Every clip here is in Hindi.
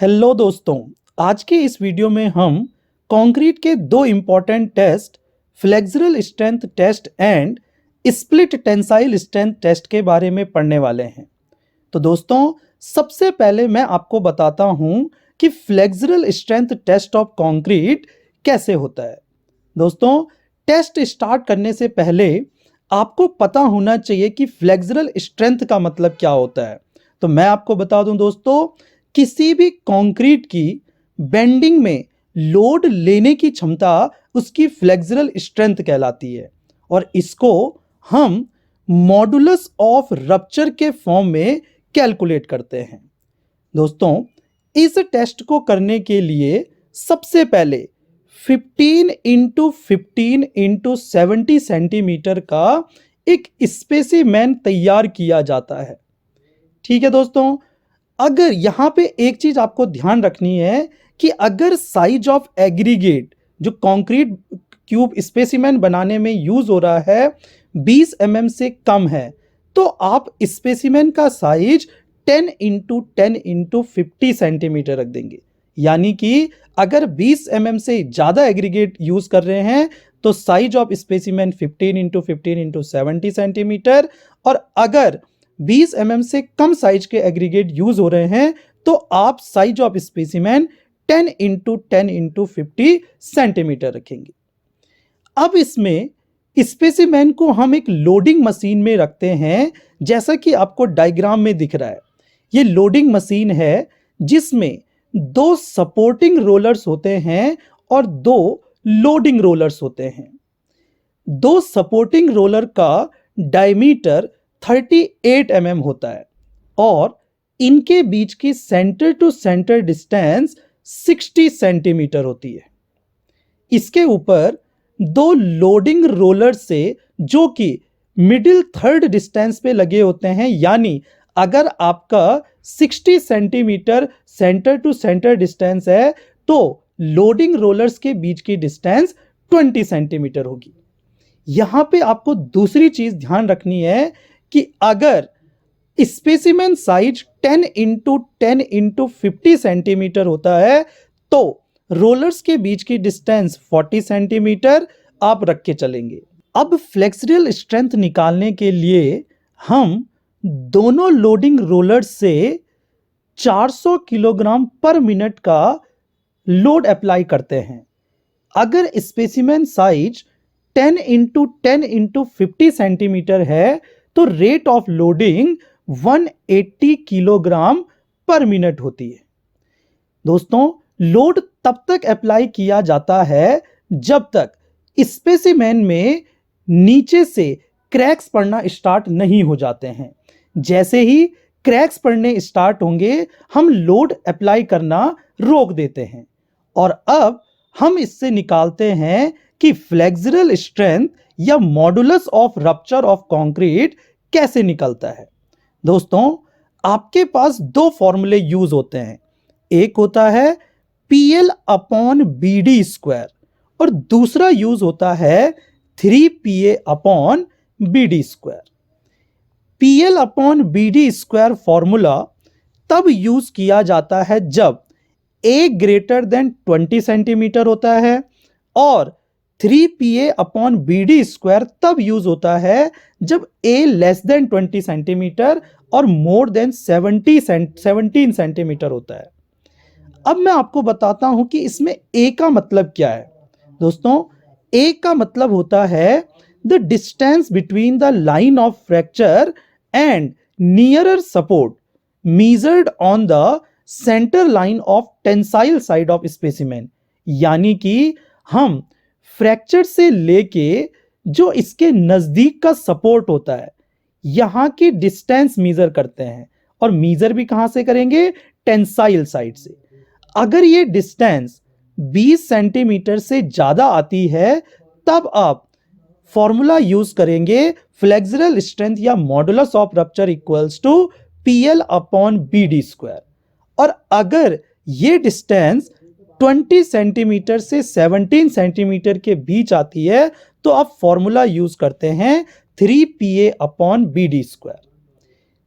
हेलो दोस्तों, आज के इस वीडियो में हम कंक्रीट के दो important test flexural strength test and split tensile strength test के बारे में पढ़ने वाले हैं। तो दोस्तों, सबसे पहले मैं आपको बताता हूं कि flexural strength test of concrete कैसे होता है। दोस्तों, टेस्ट स्टार्ट करने से पहले आपको पता होना चाहिए कि फ्लेक्सुरल स्ट्रेंथ का मतलब क्या होता है। तो मैं आपको बता दूं दोस्तों, किसी भी कंक्रीट की बेंडिंग में लोड लेने की क्षमता उसकी फ्लेक्सुरल स्ट्रेंथ कहलाती है और इसको हम मॉडुलस ऑफ रप्चर के फॉर्म में कैलकुलेट करते हैं। दोस्तों, इस टेस्ट को करने के लिए सबसे पहले 15 इंटू 15 इंटू 70 सेंटीमीटर का एक स्पेसिमेन तैयार किया जाता है। ठीक है दोस्तों, अगर यहाँ पे एक चीज आपको ध्यान रखनी है कि अगर साइज ऑफ एग्रीगेट जो कंक्रीट क्यूब स्पेसिमेन बनाने में यूज हो रहा है 20 mm से कम है, तो आप स्पेसिमेन का साइज 10 इंटू 10 इंटू 50 सेंटीमीटर रख देंगे। यानी कि अगर 20 mm से ज़्यादा एग्रीगेट यूज कर रहे हैं तो size of specimen 15 into 15 into 70 centimetre, और अगर 20 mm से कम साइज के एग्रीगेट यूज हो रहे हैं तो आप size of specimen 10 into 10 into 50 centimetre रखेंगे। अब इसमें स्पेसिमेन को हम एक लोडिंग मशीन में रखते हैं, जैसा कि आपको डायग्राम में दिख रहा है। ये लोडिंग मशीन है जिसमें दो सपोर्टिंग रोलर्स होते हैं और दो लोडिंग रोलर्स होते हैं। दो सपोर्टिंग रोलर का डायमीटर 38 mm होता है और इनके बीच की centre to centre distance 60 centimetre होती है। इसके ऊपर दो लोडिंग रोलर से जो कि मिडिल थर्ड डिस्टेंस पे लगे होते हैं, यानी अगर आपका 60 centimetre centre to centre distance है तो लोडिंग रोलर्स के बीच की डिस्टेंस 20 सेंटीमीटर होगी। यहां पे आपको दूसरी चीज ध्यान रखनी है कि अगर specimen size 10 into 10 into 50 centimetre होता है तो रोलर्स के बीच की डिस्टेंस 40 सेंटीमीटर आप रख के चलेंगे। अब फ्लेक्सुरल स्ट्रेंथ निकालने के लिए हम दोनों लोडिंग रोलर्स से 400 किलोग्राम पर मिनट का लोड अप्लाई करते हैं। अगर specimen size 10 into 10 into 50 centimetre है तो रेट ऑफ लोडिंग 180 किलोग्राम पर मिनट होती है। दोस्तों, लोड तब तक अप्लाई किया जाता है जब तक स्पेसिमेन में नीचे से क्रैक्स पड़ना स्टार्ट नहीं हो जाते हैं। जैसे ही क्रैक्स पड़ने स्टार्ट होंगे हम लोड अप्लाई करना रोक देते हैं। और अब हम इससे निकालते हैं कि फ्लेक्सुरल स्ट्रेंथ या modulus of rupture of concrete कैसे निकलता है। दोस्तों, आपके पास दो फॉर्मूले यूज होते हैं। एक होता है PL अपॉन BD स्क्वायर और दूसरा यूज होता है 3PA upon BD square. PL upon BD square formula तब यूज किया जाता है जब A ग्रेटर देन 20 सेंटीमीटर होता है और 3PA अपॉन BD स्क्वायर तब यूज होता है जब A लेस देन 20 सेंटीमीटर और मोर देन 17 सेंटीमीटर होता है। अब मैं आपको बताता हूं कि इसमें A का मतलब क्या है। दोस्तों, A का मतलब होता है the distance between the line of fracture and nearer support measured on the centre line of tensile side of specimen. यानी कि हम फ्रैक्चर से लेके जो इसके नजदीक का सपोर्ट होता है यहां की डिस्टेंस मेजर करते हैं और मेजर भी कहां से करेंगे? टेंसाइल साइड से। अगर ये डिस्टेंस 20 सेंटीमीटर से ज्यादा आती है तब आप फॉर्मूला यूज करेंगे फ्लेक्सुरल स्ट्रेंथ या modulus of rupture equals to PL upon BD square. और अगर ये डिस्टेंस 20 सेंटीमीटर से 17 सेंटीमीटर के बीच आती है तो आप फॉर्मूला यूज करते हैं 3PA अपॉन BD स्क्वायर।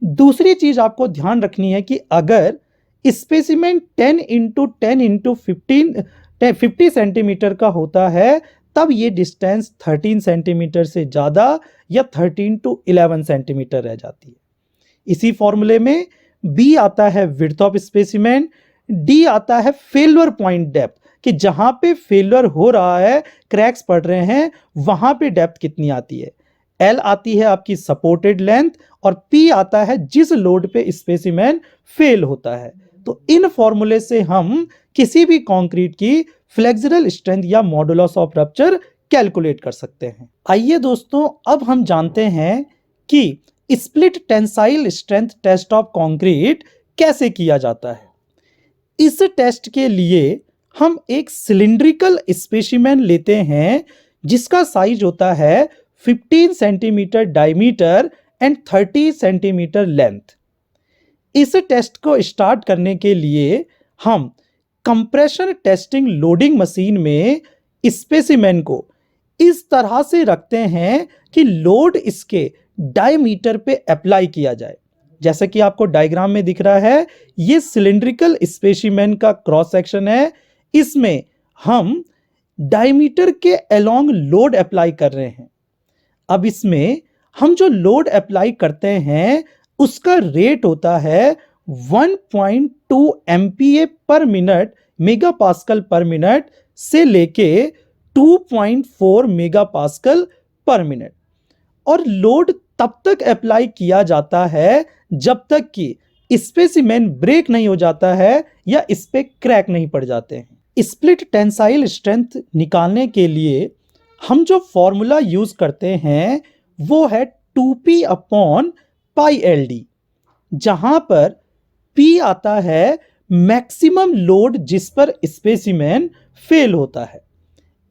दूसरी चीज आपको ध्यान रखनी है कि अगर स्पेसिमेन 10 इंटू 10 इंटू 50 सेंटीमीटर का होता है, तब ये डिस्टेंस 13 सेंटीमीटर से ज़्यादा या 13 टू 11 सेंटीमीटर रह जाती है। इसी फॉर्मूले में बी आता है विड्थ ऑफ स्पेसिमेन, डी आता है फेल्योर पॉइंट डेप्थ कि जहां पे फेल्योर हो रहा है, क्रैक्स पड़ रहे हैं, वहां पे डेप्थ कितनी आती है। एल आती है आपकी सपोर्टेड लेंथ और पी आता है जिस लोड पे स्पेसिमेन फेल होता है। तो इन फॉर्मूले से हम किसी भी कंक्रीट की फ्लेक्सुरल स्ट्रेंथ या मॉडुलस ऑफ रप्चर कैलकुलेट कर सकते हैं। आइए दोस्तों, अब हम जानते हैं कि split tensile strength test of concrete कैसे किया जाता है। इस टेस्ट के लिए हम एक सिलिंड्रिकल स्पेसिमेन लेते हैं जिसका साइज होता है 15 centimetre diameter and 30 centimetre length. इस टेस्ट को स्टार्ट करने के लिए हम कंप्रेशन टेस्टिंग लोडिंग मशीन में स्पेसिमेन को इस तरह से रखते हैं कि लोड इसके डायमीटर पे अप्लाई किया जाए। जैसा कि आपको डायग्राम में दिख रहा है, ये सिलिंड्रिकल स्पेसिमेन का क्रॉस सेक्शन है। इसमें हम डायमीटर के अलोंग लोड अप्लाई कर रहे हैं। अब इसमें हम जो लोड अप्लाई करते हैं उसका रेट होता है 1.2 MPa पर मिनट मेगा पास्कल पर मिनट से लेके 2.4 मेगा पास्कल पर मिनट, और लोड तब तक अप्लाई किया जाता है जब तक कि स्पेसिमेन ब्रेक नहीं हो जाता है या इस पे क्रैक नहीं पड़ जाते हैं। स्प्लिट टेंसाइल स्ट्रेंथ निकालने के लिए हम जो फॉर्मूला यूज करते हैं वो है 2p अपॉन पाई LD, जहां पर p आता है मैक्सिमम लोड जिस पर स्पेसिमेन फेल होता है,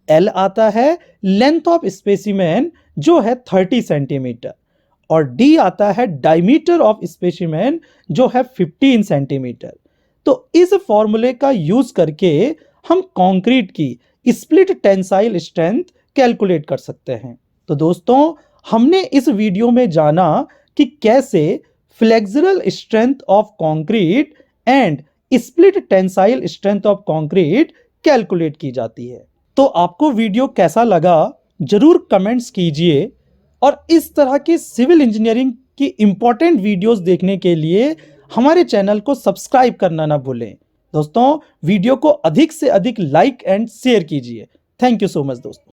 L आता है लेंथ ऑफ स्पेसिमेन जो है 30 सेंटीमीटर, और D आता है डायमीटर ऑफ स्पेसिमेन जो है 15 सेंटीमीटर। तो इस फॉर्मूले का यूज करके हम कंक्रीट की स्प्लिट टेंसाइल स्ट्रेंथ कैलकुलेट कर सकते हैं। तो दोस्तों, हमने इस वीडियो में जाना कि कैसे flexural strength of concrete and split tensile strength of concrete calculate की जाती है। तो आपको वीडियो कैसा लगा जरूर कमेंट्स कीजिए, और इस तरह के सिविल इंजीनियरिंग की इंपॉर्टेंट वीडियोस देखने के लिए हमारे चैनल को सब्सक्राइब करना ना भूलें। दोस्तों, वीडियो को अधिक से अधिक लाइक एंड शेयर कीजिए। थैंक यू सो मच दोस्तों।